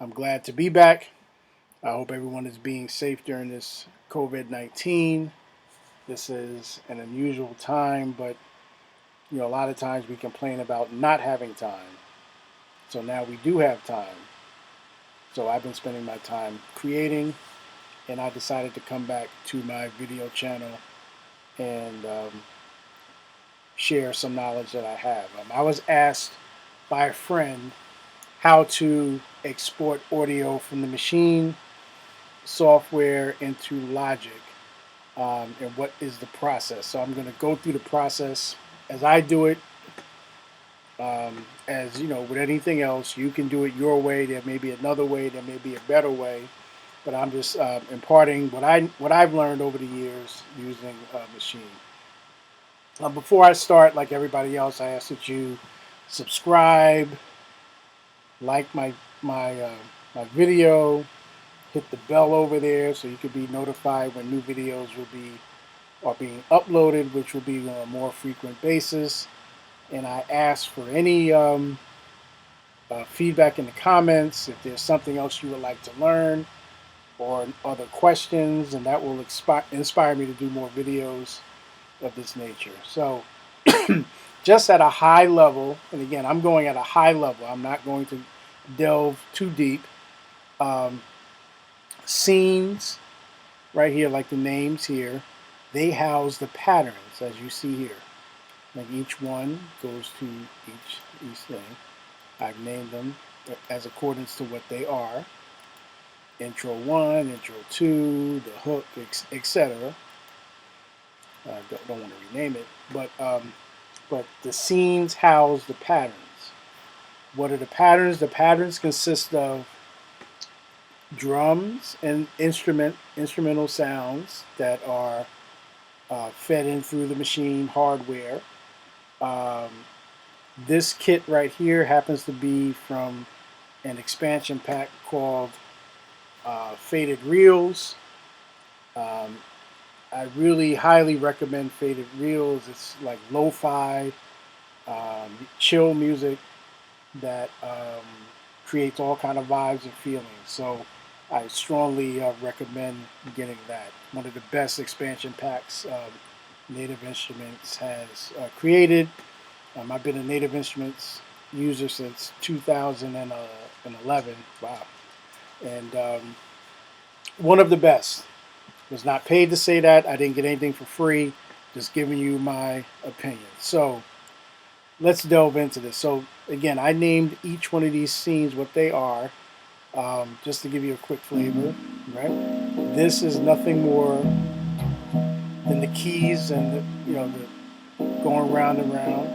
I'm glad to be back. I hope everyone is being safe during this COVID-19. This is an unusual time, but a lot of times we complain about not having time. So now we do have time. So I've been spending my time creating, and I decided to come back to my video channel and share some knowledge that I have. I was asked by a friend how to export audio from the machine software into Logic, and what is the process. So I'm going to go through the process as I do it. As you know, with anything else, you can do it your way. There may be another way. There may be a better way. But I'm just imparting what I've learned over the years using machine. Before I start, like everybody else, I ask that you subscribe, like my video, hit the bell over there so you can be notified when new videos are being uploaded, which will be on a more frequent basis. And I ask for any feedback in the comments. If there's something else you would like to learn or other questions, and that will inspire me to do more videos of this nature. So just at a high level, and again, I'm going at a high level. I'm not going to delve too deep. Scenes right here, like the names here, they house the patterns as you see here. Like each one goes to each thing. I've named them as accordance to what they are. Intro 1, intro 2, the hook, etc. Don't want to rename it, but the scenes house the patterns. What are the patterns? The patterns consist of drums and instrumental sounds that are fed in through the machine hardware. This kit right here happens to be from an expansion pack called Faded Reels. I really highly recommend Faded Reels. It's like lo-fi, chill music that creates all kind of vibes and feelings. So I strongly recommend getting that. One of the best expansion packs Native Instruments has created. I've been a Native Instruments user since 2011. Wow. And one of the best. Was not paid to say that. I didn't get anything for free. Just giving you my opinion. So let's delve into this. So again, I named each one of these scenes what they are, just to give you a quick flavor. Right. This is nothing more than the keys and the going round and round.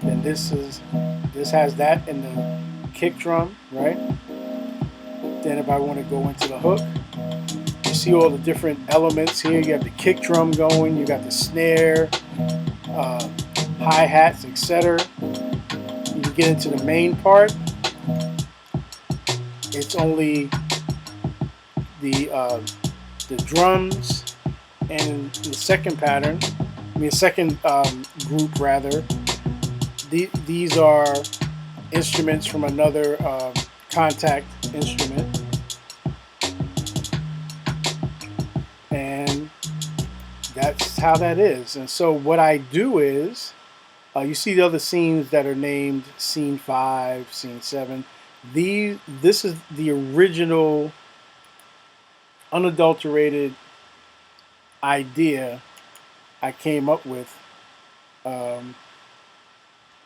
And this has that in the kick drum, right? Then if I want to go into the hook, you see all the different elements here. You have the kick drum going, you got the snare, hi-hats, etc. You get into the main part, it's only the drums and the second pattern, second group rather. These are instruments from another contact instrument. And that's how that is. And so what I do is, you see the other scenes that are named Scene 5, Scene 7. This is the original, unadulterated idea I came up with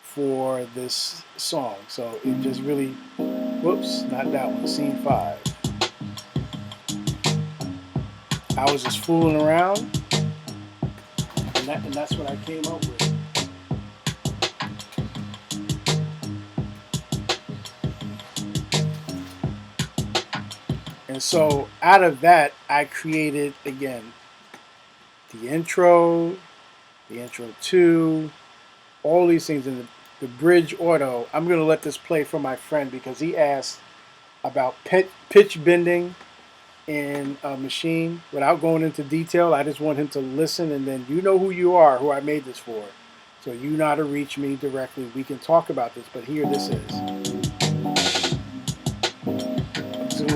for this song. So it just really, whoops, not that one, Scene 5. I was just fooling around, and that's what I came up with. And so out of that, I created, again, the intro 2, all these things in the bridge auto. I'm going to let this play for my friend because he asked about pitch bending in a machine. Without going into detail, I just want him to listen, and then you know who you are, who I made this for. So you know how to reach me directly. We can talk about this, but here this is.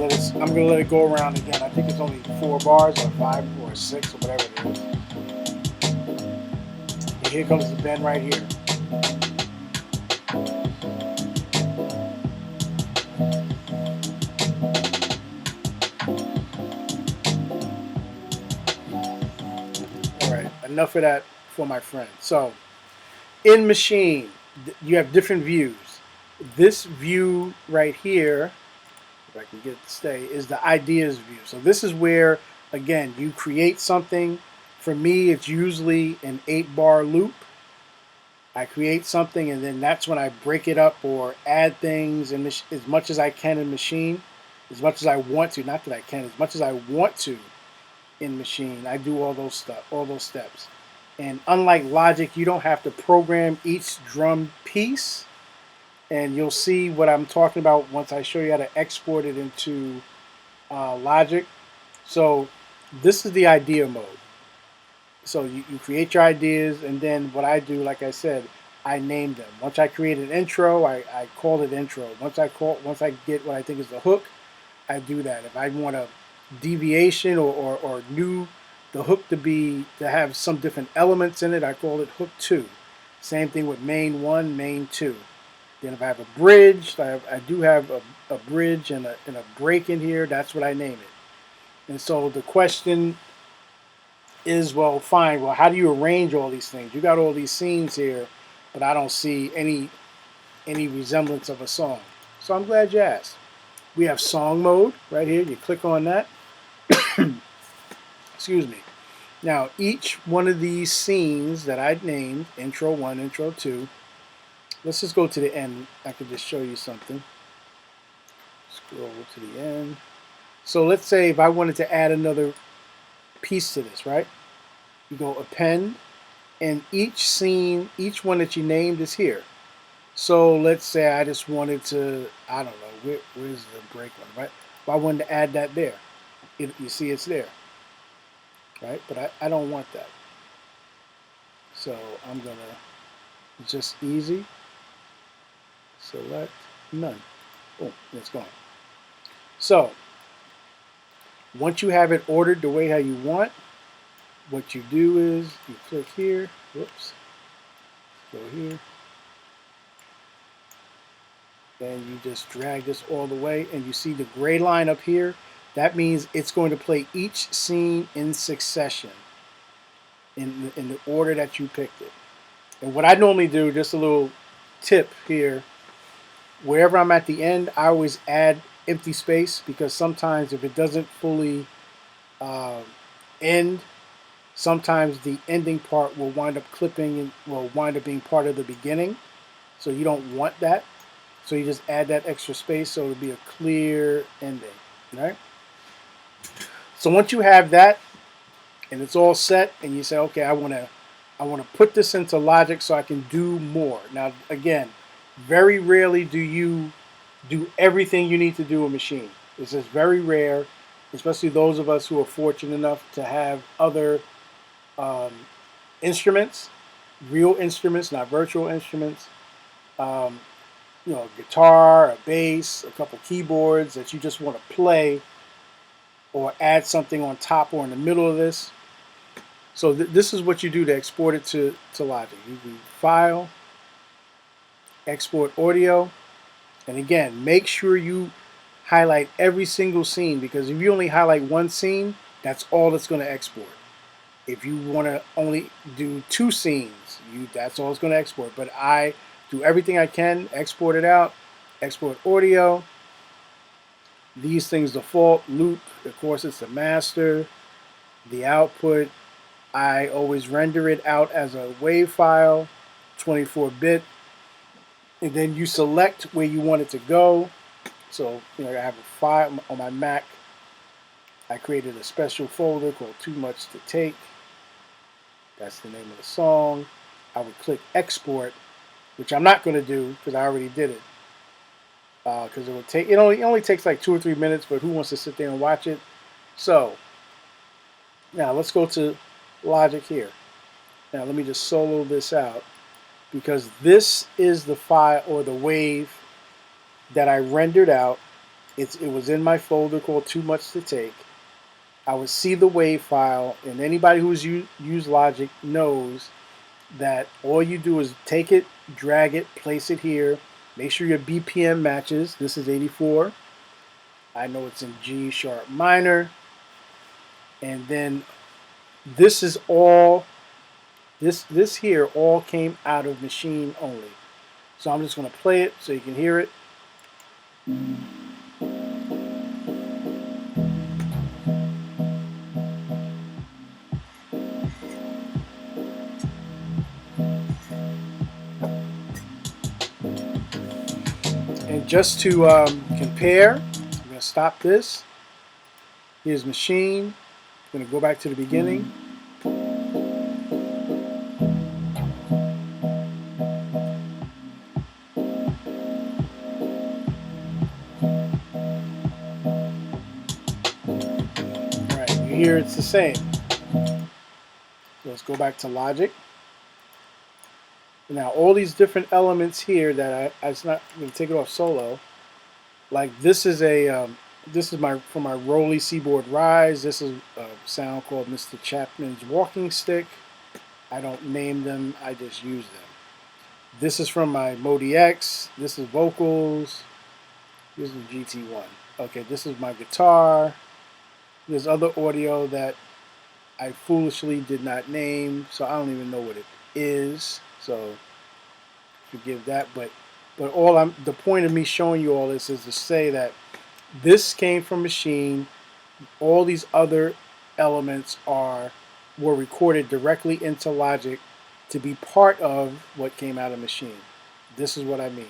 I'm gonna let it go around again. I think it's only 4 bars or 5 or 6 or whatever it is. And here comes the bend right here. All right, enough of that for my friend. So in Machine, you have different views. This view right here, if I can get it to stay, is the ideas view. So this is where, again, you create something. For me, it's usually an 8-bar loop. I create something, and then that's when I break it up or add things and as much as I can in Machine, as much as I want to. Not that I can, as much as I want to in Machine. I do all those steps. And unlike Logic, you don't have to program each drum piece. And you'll see what I'm talking about once I show you how to export it into Logic. So this is the idea mode. So you create your ideas, and then what I do, like I said, I name them. Once I create an intro, I call it intro. Once I get what I think is the hook, I do that. If I want a deviation or new the hook to have some different elements in it, I call it hook 2. Same thing with main 1, main 2. Then if I have a bridge, I do have a bridge and a break in here. That's what I name it. And so the question is, well, fine. Well, how do you arrange all these things? You got all these scenes here, but I don't see any resemblance of a song. So I'm glad you asked. We have song mode right here. You click on that. Excuse me. Now, each one of these scenes that I've named, intro 1, intro 2, let's just go to the end. I could just show you something. Scroll to the end. So let's say if I wanted to add another piece to this, right? You go append, and each scene, each one that you named is here. So let's say I just wanted to, I don't know, where's the break one, right? If I wanted to add that there, you see it's there, right? But I don't want that. So I'm going to just easy, select none. Boom, it's gone. So once you have it ordered the way how you want, what you do is you click here, whoops, go here, and you just drag this all the way, and you see the gray line up here. That means it's going to play each scene in succession in the order that you picked it. And what I normally do, just a little tip here, wherever I'm at the end, I always add empty space, because sometimes if it doesn't fully end, sometimes the ending part will wind up clipping and will wind up being part of the beginning. So you don't want that. So you just add that extra space so it'll be a clear ending, right? So once you have that and it's all set, and you say, okay, I want to put this into Logic so I can do more. Now, again, very rarely do you do everything you need to do in Machine. This is very rare, especially those of us who are fortunate enough to have other instruments, real instruments, not virtual instruments. You know, a guitar, a bass, a couple keyboards that you just want to play or add something on top or in the middle of this. So this is what you do to export it to Logic. You do File, Export Audio, and again, make sure you highlight every single scene, because if you only highlight one scene, that's all it's going to export. If you want to only do 2 scenes, that's all it's going to export. But I do everything I can, export it out, export audio. These things default, loop, of course it's the master, the output. I always render it out as a WAV file, 24-bit. And then you select where you want it to go. So, you know, I have a file on my Mac. I created a special folder called Too Much to Take. That's the name of the song. I would click export, which I'm not going to do because I already did it. Because it only takes like 2 or 3 minutes, but who wants to sit there and watch it? So now let's go to Logic here. Now let me just solo this out, because this is the file or the wave that I rendered out It was in my folder called Too Much to Take. I would see the WAV file, and anybody who's used Logic knows that all you do is take it, drag it, place it here, make sure your BPM matches. This is 84. I know it's in G sharp minor. And then this is all, this here all came out of machine only. So I'm just going to play it so you can hear it. And just to compare, I'm going to stop this. Here's machine. I'm going to go back to the beginning. Alright, you hear it's the same. Let's go back to Logic. Now all these different elements here that I'm not going to take it off solo. Like this is this is from my Rolly Seaboard Rise. This is a sound called Mr. Chapman's Walking Stick. I don't name them, I just use them. This is from my Modi X. This is vocals. This is GT1. Okay, this is my guitar. There's other audio that I foolishly did not name, so I don't even know what it is. So forgive that. But the point of me showing you all this is to say that this came from machine. All these other elements were recorded directly into Logic to be part of what came out of machine. This is what I mean.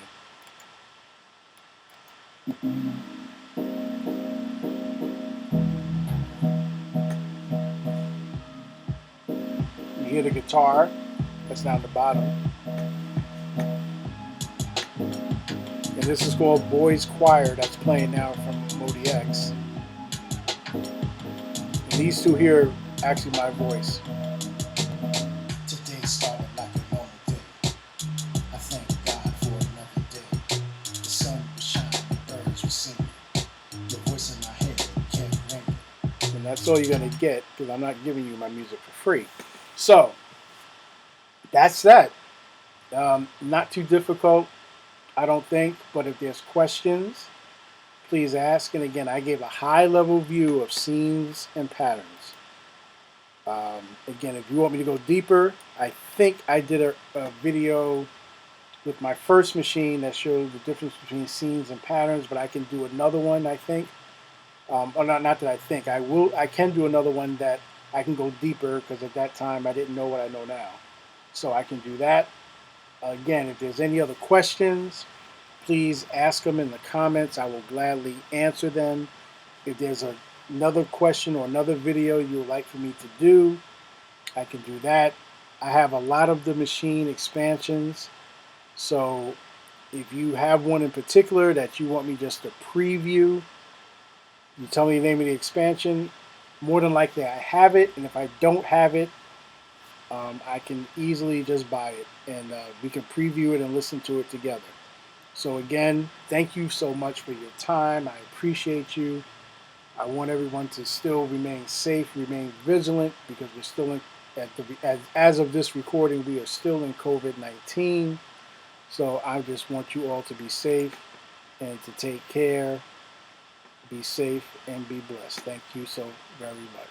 You hear the guitar, that's down the bottom. And this is called Boys Choir, that's playing now from Modi X. And these two here are actually my voice. Today started like a normal day. I thank God for another day. The sun was shining, the birds were singing. Your voice in my head kept ringing. And that's all you're going to get because I'm not giving you my music for free. So, that's that. Not too difficult, I don't think, but if there's questions, please ask. And again, I gave a high-level view of scenes and patterns. Again, if you want me to go deeper, I think I did a video with my first machine that showed the difference between scenes and patterns, but I can do another one, I think. Or not that I think. I can do another one that I can go deeper because at that time I didn't know what I know now. So I can do that. Again, if there's any other questions, please ask them in the comments. I will gladly answer them. If there's another question or another video you would like for me to do, I can do that. I have a lot of the machine expansions. So if you have one in particular that you want me just to preview, you tell me the name of the expansion. More than likely I have it. And if I don't have it, I can easily just buy it and we can preview it and listen to it together. So again, thank you so much for your time. I appreciate you. I want everyone to still remain safe, remain vigilant, because we're still in, as of this recording, we are still in COVID-19. So I just want you all to be safe and to take care. Be safe and be blessed. Thank you so very much.